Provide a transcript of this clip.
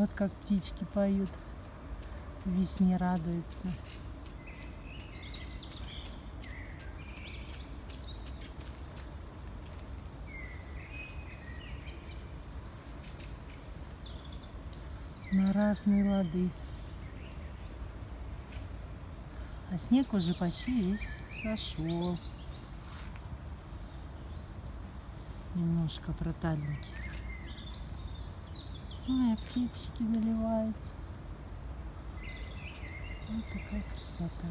Вот как птички поют, весне радуются. На разные лады. А снег уже почти весь сошел. Немножко протальненький. Ой, а птички заливаются. Вот такая красота.